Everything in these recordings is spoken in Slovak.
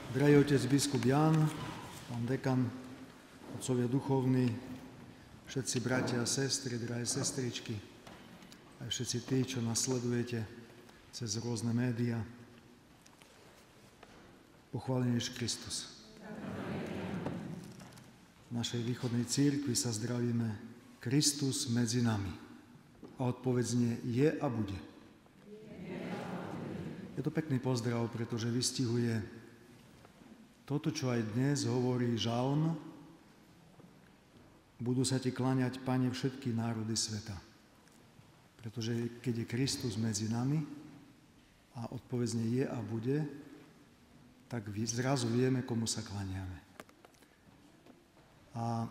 Drahý otec biskup Ján, pán dekan, otcovia duchovní, všetci bratia a sestry, drahé sestričky, aj všetci tí, čo nás sledujete cez rôzne médiá. Pochválený Ježiš Kristus. V našej východnej cirkvi sa zdravíme Kristus medzi nami. A odpoveď znie je a bude. Je to pekný pozdrav, pretože vystihuje toto, čo aj dnes hovorí žalm: budú sa ti kláňať, Pane, všetky národy sveta. Pretože keď je Kristus medzi nami a odpoveď znie je a bude, tak zrazu vieme, komu sa kláňame. A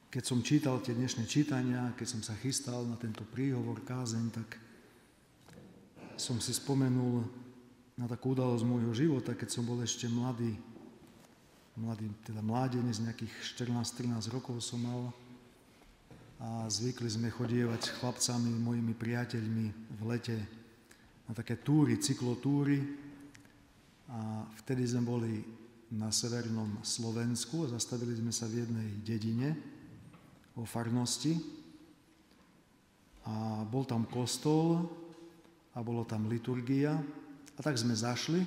keď som čítal tie dnešné čítania, keď som sa chystal na tento príhovor, kázeň, tak som si spomenul na takú udalosť môjho života, keď som bol ešte mládenec, nejakých 14-13 rokov som mal a zvykli sme chodievať s chlapcami, mojimi priateľmi v lete na také túry, cyklotúry, a vtedy sme boli na severnom Slovensku a zastavili sme sa v jednej dedine vo farnosti a bol tam kostol a bolo tam liturgia a tak sme zašli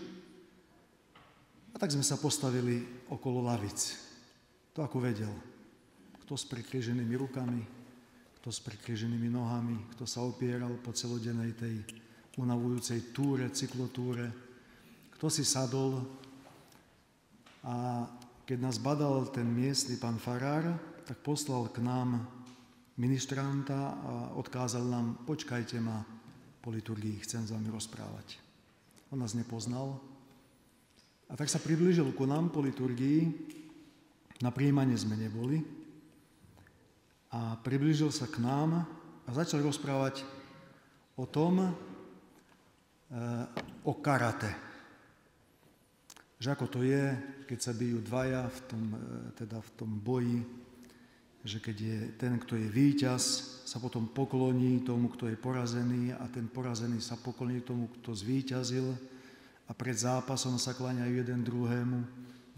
a tak sme sa postavili okolo lavic. To ako vedel. Kto s prekríženými rukami, kto s prekríženými nohami, kto sa opieral po celodennej tej unavujúcej túre, cyklotúre, kto si sadol. A keď nás badal ten miestny pán farár, tak poslal k nám ministranta a odkázal nám: počkajte ma po liturgii, chcem s vami rozprávať. On nás nepoznal a tak sa priblížil ku nám po liturgii. Na prijímanie sme neboli a priblížil sa k nám a začal rozprávať o tom, o karate. Že ako to je, keď sa bijú dvaja v tom boji, že keď je ten, kto je víťaz, sa potom pokloní tomu, kto je porazený, a ten porazený sa pokloní tomu, kto zvíťazil, a pred zápasom sa kláňajú jeden druhému,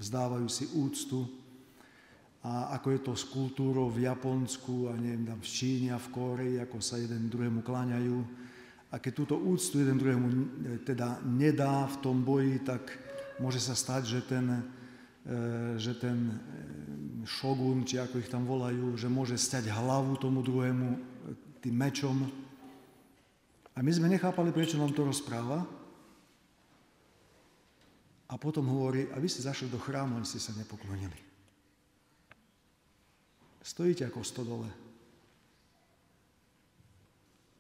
vzdávajú si úctu. A ako je to s kultúrou v Japonsku a neviem, tam v Číne a v Kórei, ako sa jeden druhému kláňajú. A keď túto úctu jeden druhému teda nedá v tom boji, tak môže sa stať, že ten šogun, či ako ich tam volajú, že môže stať hlavu tomu druhému tým mečom. A my sme nechápali, prečo nám to rozpráva. A potom hovorí: a vy ste zašli do chrámu, ani ste sa nepoklonili. Stojíte ako v stodole.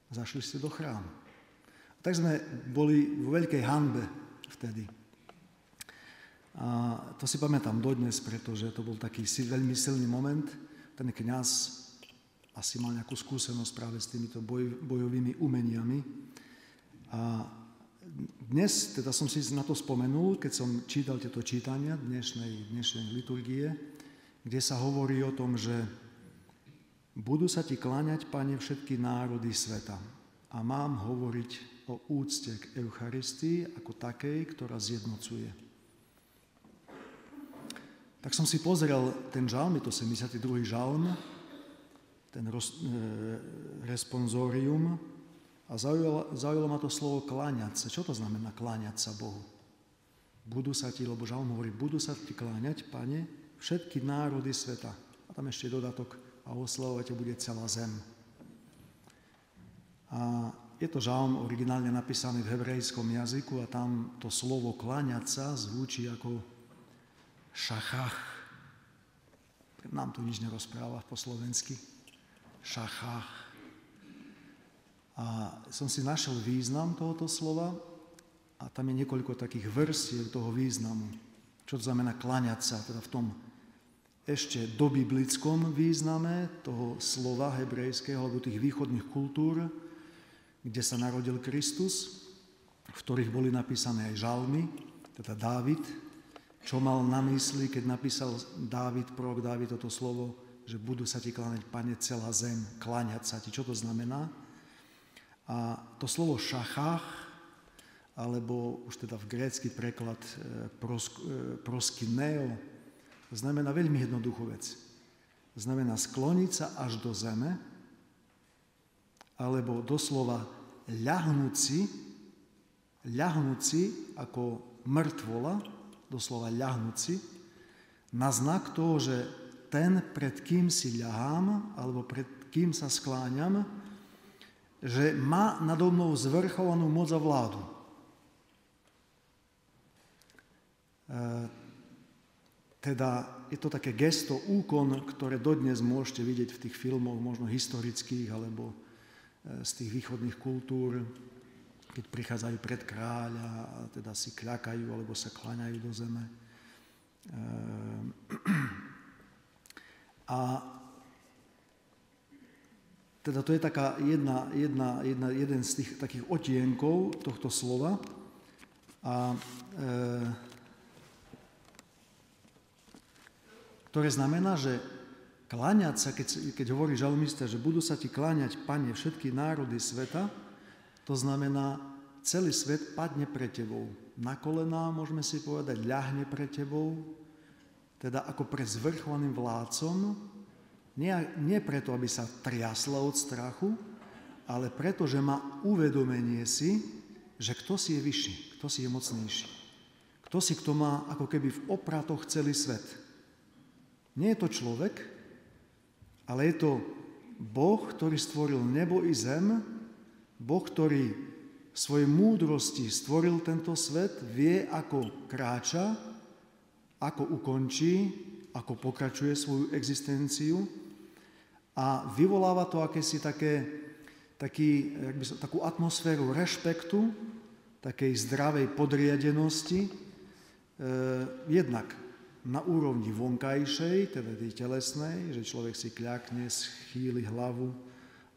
Zašli ste do chrámu. A tak sme boli vo veľkej hanbe vtedy. A to si pamätám dodnes, pretože to bol taký veľmi silný moment. Ten kňaz asi mal nejakú skúsenosť práve s týmito bojovými umeniami. A dnes teda som si na to spomenul, keď som čítal tieto čítania dnešnej liturgie, kde sa hovorí o tom, že budú sa ti kláňať, Pane, všetky národy sveta. A mám hovoriť o úcte k Eucharistii ako takej, ktorá zjednocuje. Tak som si pozrel ten žalm, je to 72. žalm, ten responsorium, a zaujalo ma to slovo kláňať sa. Čo to znamená kláňať sa Bohu? Budú sa ti, lebo žalm hovorí, budú sa ti kláňať, Pane, všetky národy sveta. A tam ešte dodatok: a oslavovať bude celá zem. A je to žalm originálne napísaný v hebrejskom jazyku a tam to slovo kláňať sa zvučí ako šachach. Nám to nič nerozpráva po slovensky. Šachach. A som si našiel význam tohoto slova a tam je niekoľko takých vrstiev toho významu. Čo to znamená kláňať sa, teda v tom ešte dobiblickom význame toho slova hebrejského alebo tých východných kultúr, kde sa narodil Kristus, v ktorých boli napísané aj žalmy, teda Dávid. Čo mal na mysli, keď napísal prorok Dávid toto slovo, že budú sa ti kláňať, Pane, celá zem, kláňať sa ti. Čo to znamená? A to slovo šachách alebo už teda v grécky preklad proskineo, znamená veľmi jednoduchú vec. Znamená skloniť sa až do zeme, alebo doslova ľahnúci ako mŕtvola, doslova ľahnúci, na znak toho, že ten, pred kým si ľahám, alebo pred kým sa skláňam, že má nado mnou zvrchovanú moc a vládu. Teda je to také gesto, úkon, ktoré dodnes môžete vidieť v tých filmoch, možno historických, alebo z tých východných kultúr, keď prichádzajú pred kráľa a teda si kľakajú, alebo sa kláňajú do zeme. A teda to je taká jeden z tých takých odtienkov tohto slova. A ktoré znamená, že kláňať sa, keď hovorí žalmista, že budú sa ti kláňať, Pane, všetky národy sveta, to znamená, celý svet padne pre tebou. Na kolená, môžeme si povedať, ľahne pre tebou, teda ako pred zvrchovaným vládcom, nie preto, aby sa triasla od strachu, ale preto, že má uvedomenie si, že kto si je vyšší, kto si je mocnejší. Kto má ako keby v opratoch celý svet. Nie je to človek, ale je to Boh, ktorý stvoril nebo i zem, Boh, ktorý v svojej múdrosti stvoril tento svet, vie, ako kráča, ako ukončí, ako pokračuje svoju existenciu a vyvoláva to akési takú atmosféru rešpektu, takej zdravej podriadenosti, jednak na úrovni vonkajšej, teda tej telesnej, že človek si kľakne, schýli hlavu,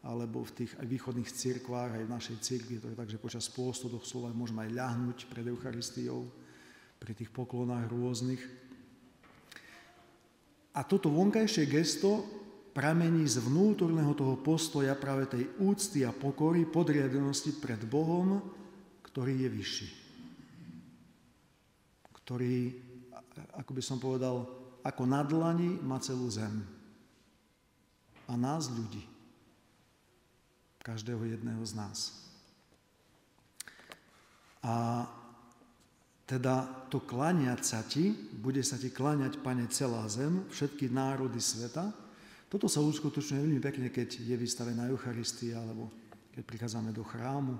alebo v tých aj východných cirkvách, aj v našej cirkvi, to je tak, že počas pôstu doslova môžeme aj ľahnúť pred Eucharistiou, pri tých poklonách rôznych. A toto vonkajšie gesto pramení z vnútorného toho postoja práve tej úcty a pokory, podriadenosti pred Bohom, ktorý je vyšší. Ktorý, ako by som povedal, ako na dlani má celú zem. A nás, ľudí. Každého jedného z nás. A teda to kláňať sa ti, bude sa ti kláňať, Pane, celá zem, všetky národy sveta. Toto sa uskutočňuje veľmi pekne, keď je vystavená Eucharistia, alebo keď prichádzame do chrámu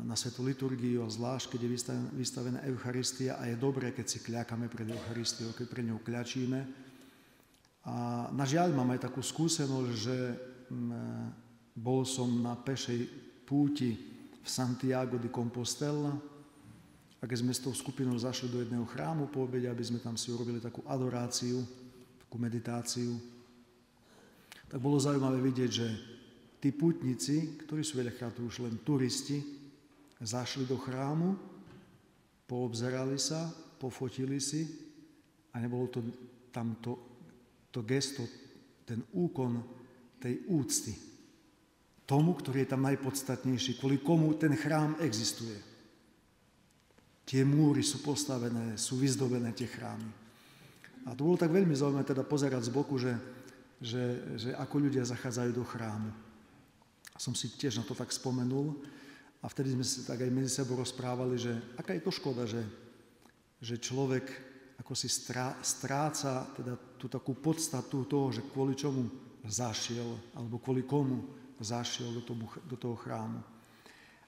na svätú liturgiu, a zvlášť, keď je vystavená Eucharistia a je dobré, keď si kľakáme pred Eucharistiou, keď pred ňou kľačíme. A na žiaľ mám aj takú skúsenosť, že bol som na pešej púti v Santiago de Compostela a keď sme s tou skupinou zašli do jedného chrámu po obede, aby sme tam si urobili takú adoráciu, takú meditáciu, tak bolo zaujímavé vidieť, že tí pútnici, ktorí sú veľakrát už len turisti, zašli do chrámu, poobzerali sa, pofotili si a nebolo to tam to gesto, ten úkon tej úcty tomu, ktorý je tam najpodstatnejší, kvôli komu ten chrám existuje. Tie múry sú postavené, sú vyzdobené tie chrámy. A to bolo tak veľmi zaujímavé teda pozerať z boku, že ako ľudia zachádzajú do chrámu. Som si tiež na to tak spomenul a vtedy sme si tak aj medzi sebou rozprávali, že aká je to škoda, že človek ako si stráca teda tú takú podstatu toho, že kvôli čomu zašiel, alebo kvôli komu zašiel do toho chrámu.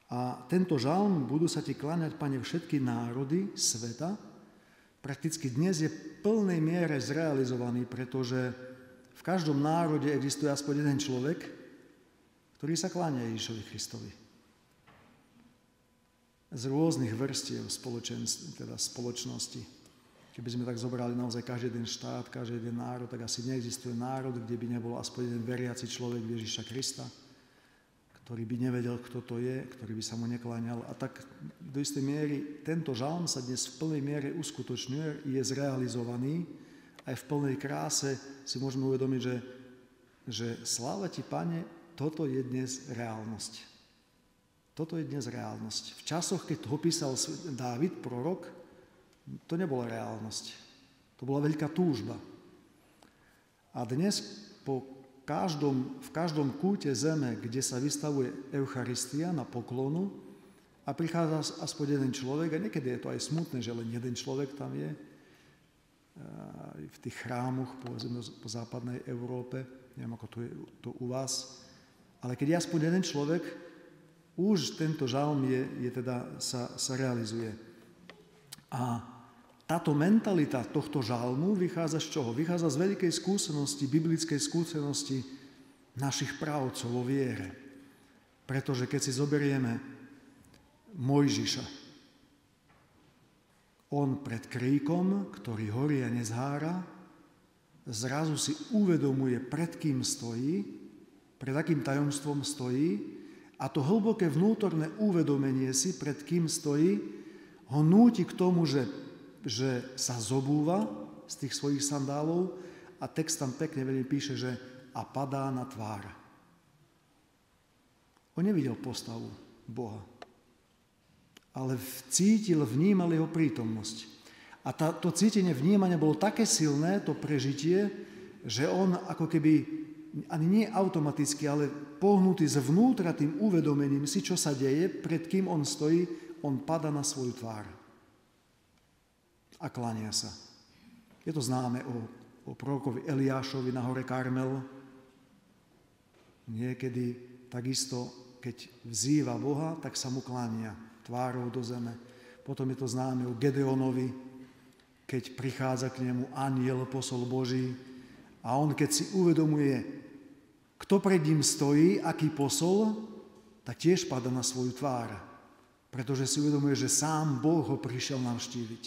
A tento žalm, budú sa ti kláňať, Pane, všetky národy sveta, prakticky dnes je v plnej miere zrealizovaný, pretože v každom národe existuje aspoň jeden človek, ktorý sa kláňa Ježišovi Kristovi. Z rôznych vrstiev spoločnosti. Keby sme tak zobrali naozaj každý jeden štát, každý jeden národ, tak asi neexistuje národ, kde by nebol aspoň jeden veriaci človek Ježiša Krista, ktorý by nevedel, kto to je, ktorý by sa mu nekláňal. A tak do istej miery tento žalm sa dnes v plnej miere uskutočňuje, je zrealizovaný. Aj v plnej kráse si môžeme uvedomiť, že sláva ti, Pane, toto je dnes reálnosť. Toto je dnes reálnosť. V časoch, keď ho písal Dávid, prorok, to nebola reálnosť. To bola veľká túžba. A dnes v každom kúte zeme, kde sa vystavuje Eucharistia na poklonu a prichádza aspoň jeden človek, a niekedy je to aj smutné, že len jeden človek tam je, v tých chrámoch, povedzme po západnej Európe, neviem, ako to je to u vás, ale keď je aspoň jeden človek, už tento žalm sa realizuje. A táto mentalita tohto žalmu vychádza z čoho? Vychádza z veľkej skúsenosti, biblickej skúsenosti našich právcov vo viere. Pretože keď si zoberieme Mojžiša, on pred kríkom, ktorý horí a nezhára, zrazu si uvedomuje, pred kým stojí, pred akým tajomstvom stojí, a to hlboké vnútorné uvedomenie si, pred kým stojí, ho núti k tomu, že sa zobúva z tých svojich sandálov a text tam pekne veľmi píše, že a padá na tvár. On nevidel postavu Boha, ale vnímal jeho prítomnosť. A to cítenie vnímania bolo také silné, to prežitie, že on ako keby ani nie automaticky, ale pohnutý zvnútra tým uvedomením si, čo sa deje, pred kým on stojí, on padá na svoju tvár a kláňa sa. Je to známe o prorokovi Eliášovi na hore Karmel. Niekedy takisto, keď vzýva Boha, tak sa mu kláňa tvárou do zeme. Potom je to známe o Gedeonovi, keď prichádza k nemu anjel, posol Boží, a on, keď si uvedomuje, kto pred ním stojí, aký posol, tak tiež padá na svoju tvár, pretože si uvedomuje, že sám Boh ho prišiel navštíviť.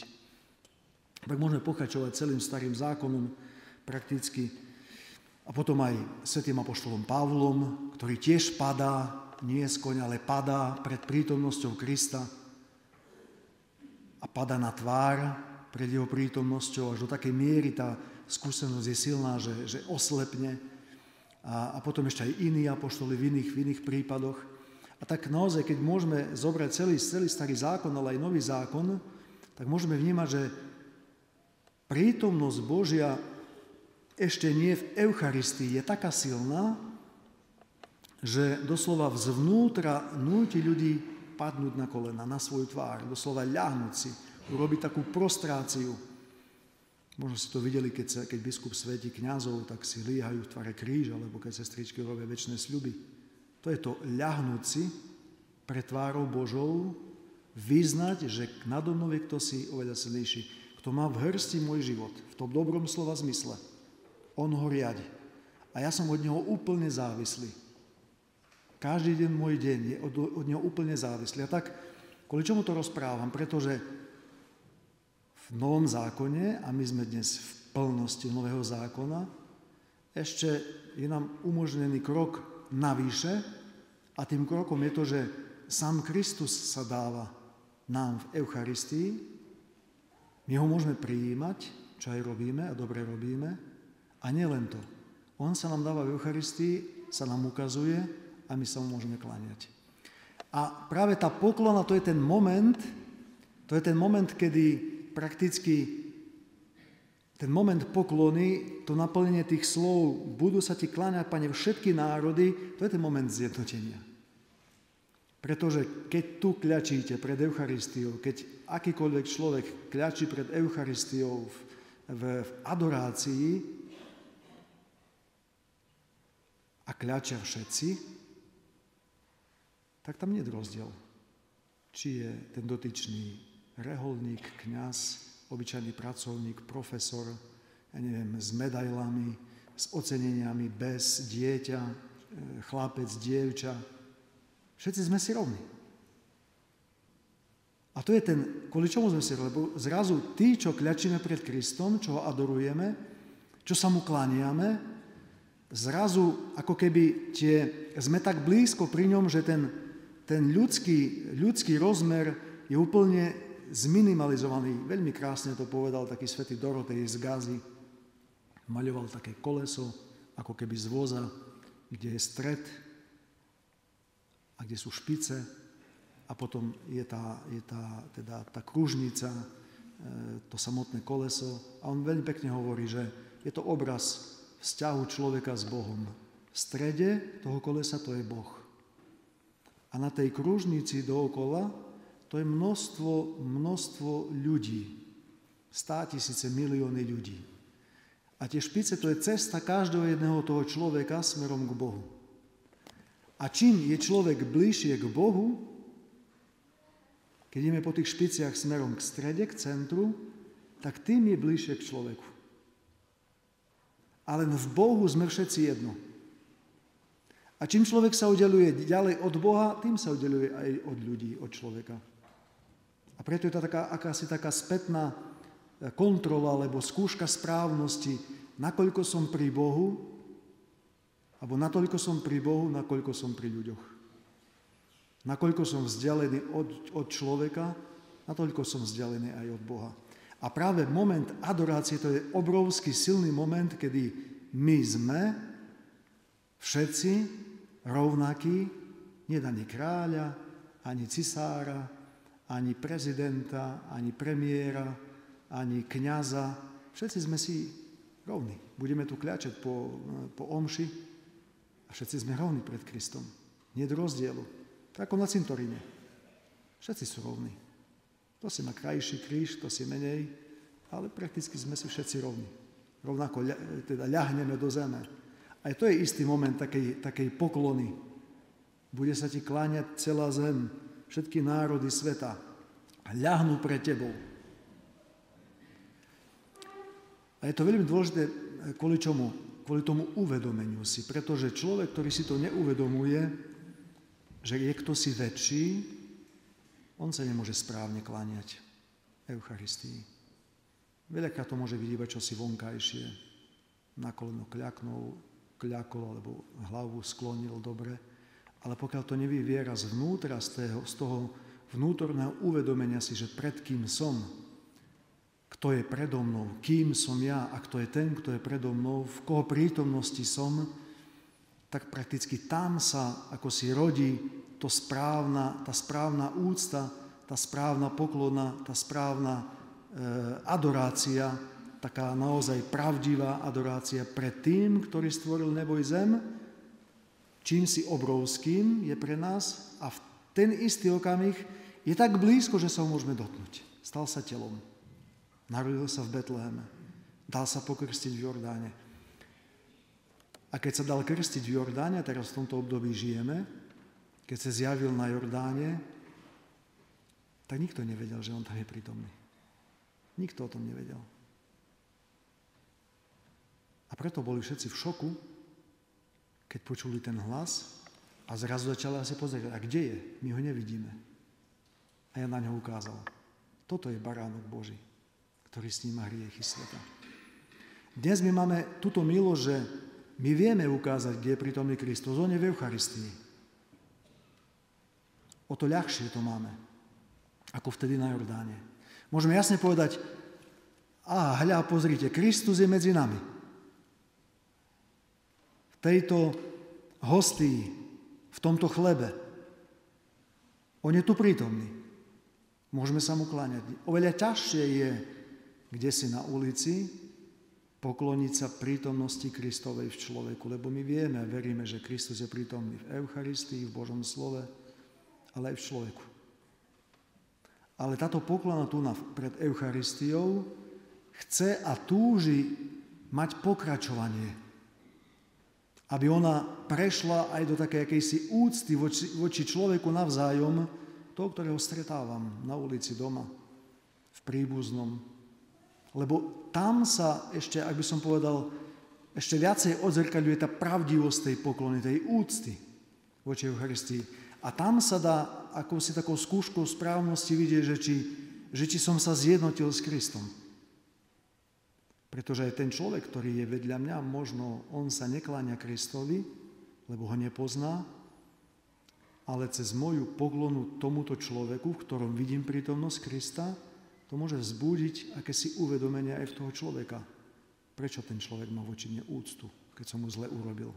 Tak môžeme pokračovať celým starým zákonom prakticky. A potom aj svätým apoštolom Pavlom, ktorý tiež padá, nie z koňa, ale padá pred prítomnosťou Krista a padá na tvár pred jeho prítomnosťou, až do takej miery tá skúsenosť je silná, že oslepne. A potom ešte aj iní apoštoli v iných prípadoch. A tak naozaj, keď môžeme zobrať celý starý zákon, ale aj nový zákon, tak môžeme vnímať, že prítomnosť Božia ešte nie v Eucharistii je taká silná, že doslova zvnútra núti ľudí padnúť na kolena, na svoju tvár, doslova ľahnúť si, urobiť takú prostráciu. Možno si to videli, keď biskup svätí kňazov, tak si líhajú v tvare kríž, alebo keď sestričky robia večné sľuby. To je to ľahnúť si pred tvárou Božou, vyznať, že nado mnou je kto si oveľa silnejší, kto má v hrsti môj život, v tom dobrom slova zmysle. On ho riadi. A ja som od neho úplne závislý. Každý deň môj deň je od neho úplne závislý. A tak, kvôli čomu to rozprávam? Pretože v Novom zákone, a my sme dnes v plnosti Nového zákona, ešte je nám umožnený krok navyše, a tým krokom je to, že sám Kristus sa dáva nám v Eucharistii. My ho môžeme prijímať, čo aj robíme a dobre robíme, a nielen to. On sa nám dáva v Eucharistii, sa nám ukazuje a my sa mu môžeme kláňať. A práve tá poklona, to je ten moment, kedy prakticky ten moment poklony, to naplnenie tých slov, budú sa ti kláňať, Pane, všetky národy, to je ten moment zjednotenia. Pretože keď tu kľačíte pred Eucharistiou, keď akýkoľvek človek kľačí pred Eucharistiou v adorácii a kľačia všetci, tak tam nie je rozdiel, či je ten dotyčný reholník, kňaz, obyčajný pracovník, profesor, ja neviem, s medailami, s oceneniami, bez, dieťa, chlapec, dievča. Všetci sme si rovní. A to je kvôli čomu sme si rovní, lebo zrazu tí, čo kľačíme pred Kristom, čo ho adorujeme, čo sa mu kláňame, zrazu ako keby sme tak blízko pri ňom, že ten ľudský rozmer je úplne zminimalizovaný. Veľmi krásne to povedal taký svätý Dorotej z Gazy. Maľoval také koleso, ako keby z voza, kde je stred a kde sú špice. a potom je tá kružnica, to samotné koleso. A on veľmi pekne hovorí, že je to obraz vzťahu človeka s Bohom. V strede toho kolesa to je Boh. A na tej kružnici dookola to je množstvo ľudí. 100 000, milióny ľudí. A tie špice to je cesta každého jedného toho človeka smerom k Bohu. A čím je človek bližšie k Bohu, keď ideme po tých špiciach smerom k strede, k centru, tak tým je bližšie k človeku. Ale v Bohu sme všetci jedno. A čím človek sa oddeluje ďalej od Boha, tým sa oddeluje aj od ľudí, od človeka. A preto je to akási taká spätná kontrola alebo skúška správnosti, nakoľko som pri Bohu, alebo natoľko som pri Bohu, nakoľko som pri ľuďoch. Nakoľko som vzdialený od človeka, natoľko som vzdialený aj od Boha. A práve moment adorácie, to je obrovský silný moment, kedy my sme všetci rovnakí, nie ani kráľa, ani cisára, ani prezidenta, ani premiéra, ani kňaza. Všetci sme si rovní. Budeme tu kľačať po omši a všetci sme rovní pred Kristom. Nie je rozdielu. Tak ako na cintoríne. Všetci sú rovní. To si má krajší kríž, to si menej, ale prakticky sme si všetci rovní. Rovnako teda ľahneme do zeme. Aj to je istý moment takej poklony. Bude sa ti kláňať celá zem, všetky národy sveta a ľahnú pred tebou. A je to veľmi dôležité kvôli čomu? Kvôli tomu uvedomeniu si, pretože človek, ktorý si to neuvedomuje, že je kto si väčší, on sa nemôže správne kláňať Eucharistii. Veľakrát to môže byť iba čosi vonkajšie. Na koleno kľakol, alebo hlavu sklonil dobre. Ale pokiaľ to nevyviera zvnútra, z toho vnútorného uvedomenia si, že pred kým som, kto je predo mnou, kým som ja a kto je ten, kto je predo mnou, v koho prítomnosti som, tak prakticky tam sa ako si rodí tá správna úcta, tá správna poklona, tá správna adorácia, taká naozaj pravdivá adorácia pred tým, ktorý stvoril nebo i zem, čím si obrovským je pre nás a v ten istý okamih je tak blízko, že sa ho môžeme dotknúť. Stal sa telom. Narodil sa v Betleheme. Dal sa pokrstiť v Jordáne. A keď sa dal krstiť v Jordáne, teraz v tomto období žijeme, keď sa zjavil na Jordáne, tak nikto nevedel, že on tam je prítomný. Nikto o tom nevedel. A preto boli všetci v šoku, keď počuli ten hlas a zrazu začali asi pozerať, a kde je? My ho nevidíme. A ja na ňo ukázal. Toto je baránok Boží, ktorý sníma hriechy sveta. Dnes my máme túto milosť, že my vieme ukázať, kde je prítomný Kristus. On je v Eucharistii. O to ľahšie to máme, ako vtedy na Jordáne. Môžeme jasne povedať, hľa, pozrite, Kristus je medzi nami. V tejto hostii, v tomto chlebe. On je tu prítomný. Môžeme sa mu kláňať. Oveľa ťažšie je, kde si na ulici, pokloniť sa prítomnosti Kristovej v človeku, lebo my vieme a veríme, že Kristus je prítomný v Eucharistii, v Božom slove, ale aj v človeku. Ale táto poklona tu pred Eucharistiou chce a túži mať pokračovanie. Aby ona prešla aj do takej akejsi úcty voči človeku navzájom, toho, ktorého stretávam na ulici, doma, v príbuznom. Lebo tam sa ešte, ak by som povedal, ešte viacej odzrkadľuje tá pravdivosť tej poklony, tej úcty voči Eucharistii. A tam sa dá akousi takou skúškou správnosti vidieť, že či som sa zjednotil s Kristom. Pretože aj ten človek, ktorý je vedľa mňa, možno on sa nekláňa Kristovi, lebo ho nepozná, ale cez moju poklonu tomuto človeku, v ktorom vidím prítomnosť Krista, to môže vzbudiť akési uvedomenie aj v toho človeka. Prečo ten človek má voči mne úctu, keď som mu zle urobil?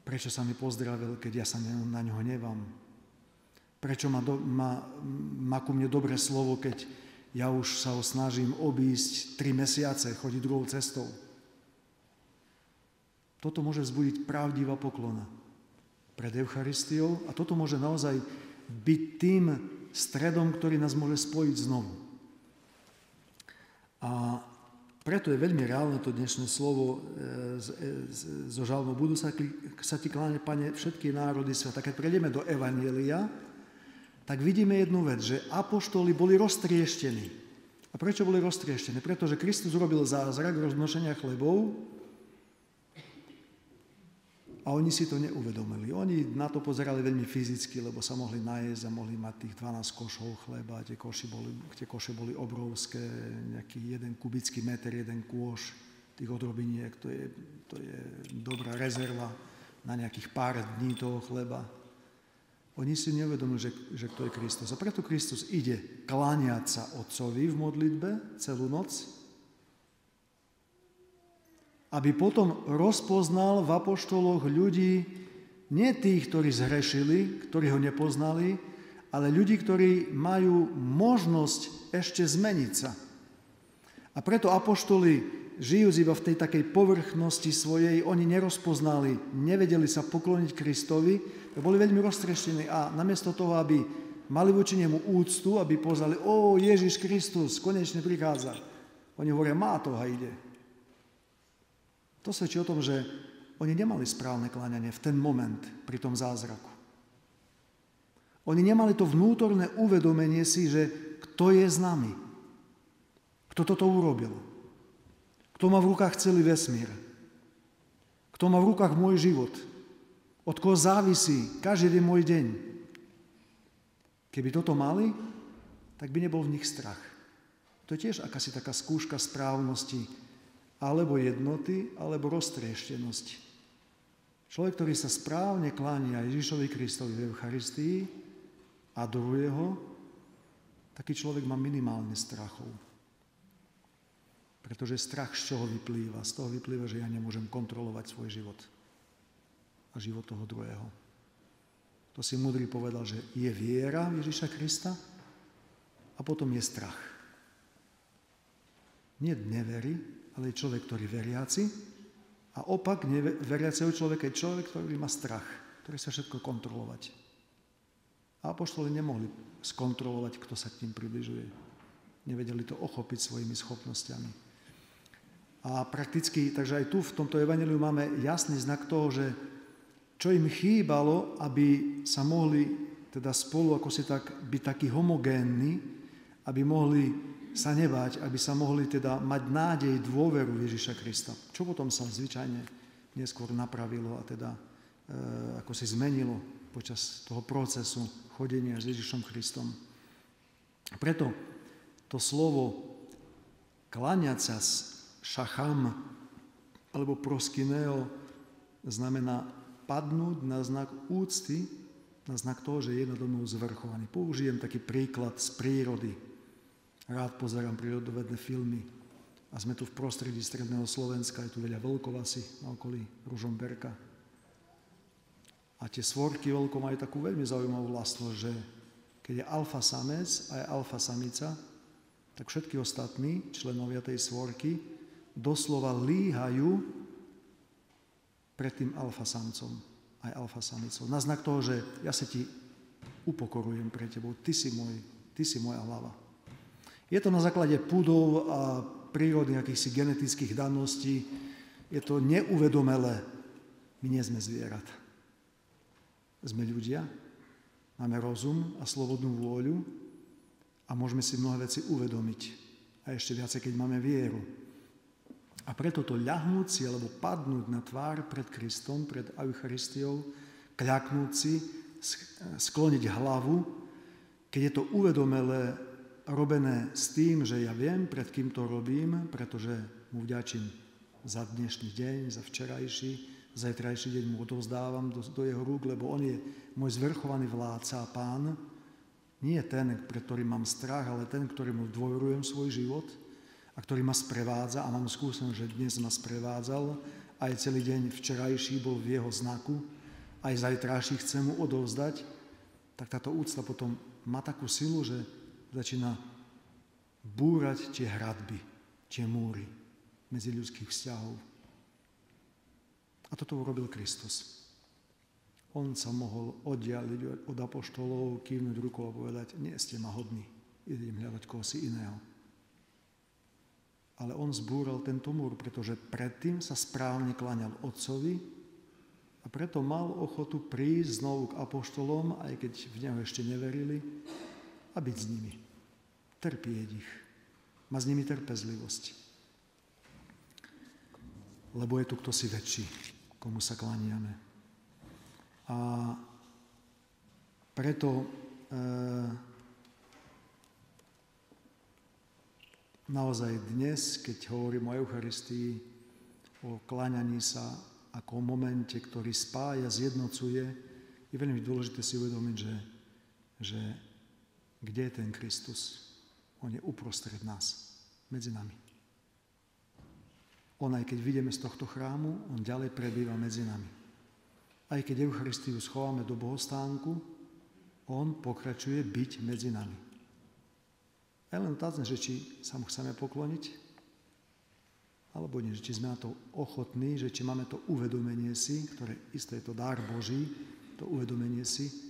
Prečo sa mi pozdravil, keď ja sa na ňo hnevám? Prečo má ku mne dobré slovo, keď ja už sa ho snažím obísť 3 mesiace, chodiť druhou cestou. Toto môže vzbudiť pravdivá poklona pred Eucharistiou a toto môže naozaj byť tým stredom, ktorý nás môže spojiť znovu. A preto je veľmi reálne to dnešné slovo zo žalmu. Budú sa ti kláňať, Pane, všetky národy sveta. Keď prejdeme do Evanjelia, tak vidíme jednu vec, že apoštoli boli roztrieštení. A prečo boli roztrieštení? Pretože Kristus urobil zázrak rozmnoženia chlebov a oni si to neuvedomili. Oni na to pozerali veľmi fyzicky, lebo sa mohli najesť a mohli mať tých 12 košov chleba. Tie koše boli obrovské, nejaký 1 kubický meter, 1 kôš tých odrobiniek. To je dobrá rezerva na nejakých pár dní toho chleba. Oni si neuvedomili, že to je Kristus. A preto Kristus ide kláňať sa Otcovi v modlitbe celú noc, aby potom rozpoznal v apoštoloch ľudí, nie tých, ktorí zhrešili, ktorí ho nepoznali, ale ľudí, ktorí majú možnosť ešte zmeniť sa. A preto apoštoli, žijúc iba v tej takej povrchnosti svojej, oni nerozpoznali, nevedeli sa pokloniť Kristovi, boli veľmi roztreštení a namiesto toho, aby mali voči nemu úctu, aby poznali, Ježiš Kristus konečne prichádza. Oni hovoria, má to a ide. To svedčí o tom, že oni nemali správne kláňanie v ten moment pri tom zázraku. Oni nemali to vnútorné uvedomenie si, že kto je s nami. Kto toto urobil. Kto má v rukách celý vesmír. Kto má v rukách môj život. Od koho závisí každý môj deň. Keby toto mali, tak by nebol v nich strach. To je tiež akási taká skúška správnosti, alebo jednoty, alebo roztrieštenosti. Človek, ktorý sa správne kláňa Ježišovi Kristovi v Eucharistii a adoruje ho, taký človek má minimálne strachov. Pretože strach z čoho vyplýva? Z toho vyplýva, že ja nemôžem kontrolovať svoj život a život toho druhého. To si múdry povedal, že je viera v Ježiša Krista a potom je strach. Nie neverí, ale je človek, ktorý veriaci a opak veriaceho človeka je človek, ktorý má strach, ktorý sa všetko kontrolovať. A apoštoli nemohli skontrolovať, kto sa k ním približuje. Nevedeli to ochopiť svojimi schopnosťami. A prakticky, takže aj tu v tomto evanjeliu máme jasný znak toho, že čo im chýbalo, aby sa mohli teda spolu ako si tak byť takí homogénni, aby mohli sa nebáť, aby sa mohli teda mať nádej, dôveru Ježiša Krista. Čo potom sa zvyčajne neskôr napravilo a teda ako si zmenilo počas toho procesu chodenia s Ježišom Kristom. Preto to slovo kláňať sa šacham alebo proskineo znamená padnúť na znak úcty, na znak toho, že je nado mnou zvrchovaný. Použijem taký príklad z prírody. Rád pozerám prírodovedné filmy a sme tu v prostredí stredného Slovenska, je tu veľa vlkovasy na okolí Ružomberka. A tie svorky vlkov majú takú veľmi zaujímavú vlastnosť, že keď je alfa samec a je alfa samica, tak všetky ostatní členovia tej svorky doslova líhajú pred tým alfa samcom aj alfa samicou. Na znak toho, že ja sa ti upokorujem pre tebou, ty si moja hlava. Je to na základe púdov a prírodných akýchsi genetických daností. Je to neuvedomelé. My nie sme zvierat. Sme ľudia, máme rozum a slobodnú vôľu a môžeme si mnohé veci uvedomiť. A ešte viacej, keď máme vieru. A preto to ľahnúť si alebo padnúť na tvár pred Kristom, pred Eucharistiou, kľaknúť si, skloniť hlavu, keď je to uvedomelé, robené s tým, že ja viem, pred kým to robím, pretože mu vďačím za dnešný deň, za včerajší, zajtrajší deň mu odovzdávam do jeho rúk, lebo on je môj zvrchovaný vládca a pán. Nie ten, pred ktorým mám strach, ale ten, ktorému dôverujem svoj život a ktorý ma sprevádza a mám skúsenosť, že dnes ma sprevádzal, aj celý deň včerajší bol v jeho znaku, aj zajtrajší chcem mu odovzdať tak táto úcta potom má takú silu, že začína búrať tie hradby, tie múry medziľudských vzťahov. A toto urobil Kristus. On sa mohol oddialiť od apoštolov, kývnuť rukou a povedať, nie ste ma hodní, idem hľadať kohosi iného. Ale on zbúral tento múr, pretože predtým sa správne kláňal Otcovi a preto mal ochotu prísť znovu k apoštolom, aj keď v neho ešte neverili, a byť s nimi. Trpieť ich. Má s nimi trpezlivosť. Lebo je tu kto si väčší, komu sa kláňame. A preto naozaj dnes, keď hovorím o Eucharistii, o kláňaní sa ako o momente, ktorý spája, zjednocuje, je veľmi dôležité si uvedomiť, že kde je ten Kristus? On je uprostred nás, medzi nami. On, aj keď vidíme z tohto chrámu, on ďalej prebýva medzi nami. Aj keď Eucharistiu schováme do bohostánku, on pokračuje byť medzi nami. A len otázne, že či sa mu chceme pokloniť, alebo nie, že či sme na to ochotní, že či máme to uvedomenie si, ktoré isté je to dar Boží, to uvedomenie si,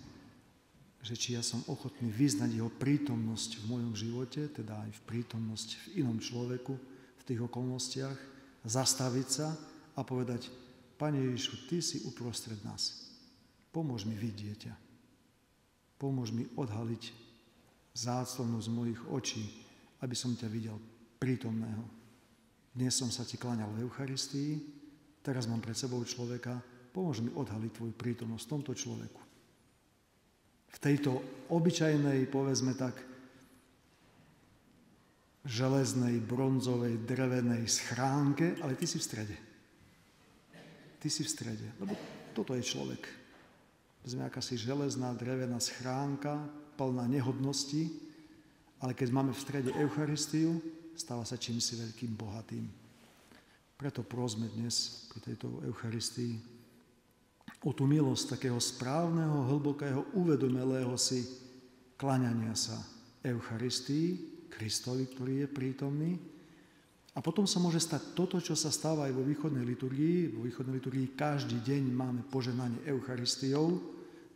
že či ja som ochotný vyznať jeho prítomnosť v mojom živote, teda aj v prítomnosť v inom človeku, v tých okolnostiach, zastaviť sa a povedať, Pane Ježišu, Ty si uprostred nás. Pomôž mi vidieť ťa. Pomôž mi odhaliť záclonu z mojich očí, aby som ťa videl prítomného. Dnes som sa Ti kláňal v Eucharistii, teraz mám pred sebou človeka, pomôž mi odhaliť Tvoju prítomnosť v tomto človeku. V tejto obyčajnej, povedzme tak, železnej, bronzovej, drevenej schránke, ale Ty si v strede. Ty si v strede, lebo toto je človek. Sme akási železná, drevená schránka, plná nehodností, ale keď máme v strede Eucharistiu, stáva sa čímsi veľkým, bohatým. Preto prosme dnes pri tejto Eucharistii o tú milosť takého správneho, hlbokého, uvedomelého si kláňania sa Eucharistii, Kristovi, ktorý je prítomný. A potom sa môže stať toto, čo sa stáva aj vo východnej liturgii. Vo východnej liturgii každý deň máme požehnanie Eucharistiou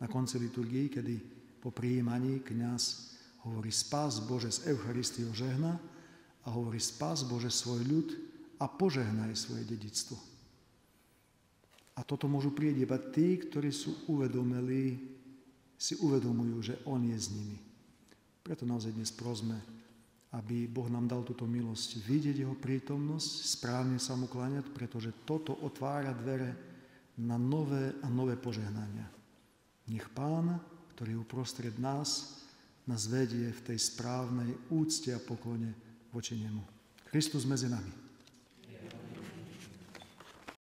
na konci liturgii, kedy po prijímaní kňaz hovorí spás Bože z Eucharistiou žehna a hovorí spás Bože svoj ľud a požehnaj svoje dedičstvo. A toto môžu prieť iba tí, ktorí sú uvedomeli, si uvedomujú, že On je s nimi. Preto naozaj dnes prosme, aby Boh nám dal túto milosť vidieť jeho prítomnosť, správne sa mu kláňať, pretože toto otvára dvere na nové a nové požehnania. Nech Pán, ktorý uprostred nás vedie v tej správnej úcte a poklone voči nemu. Kristus medzi nami.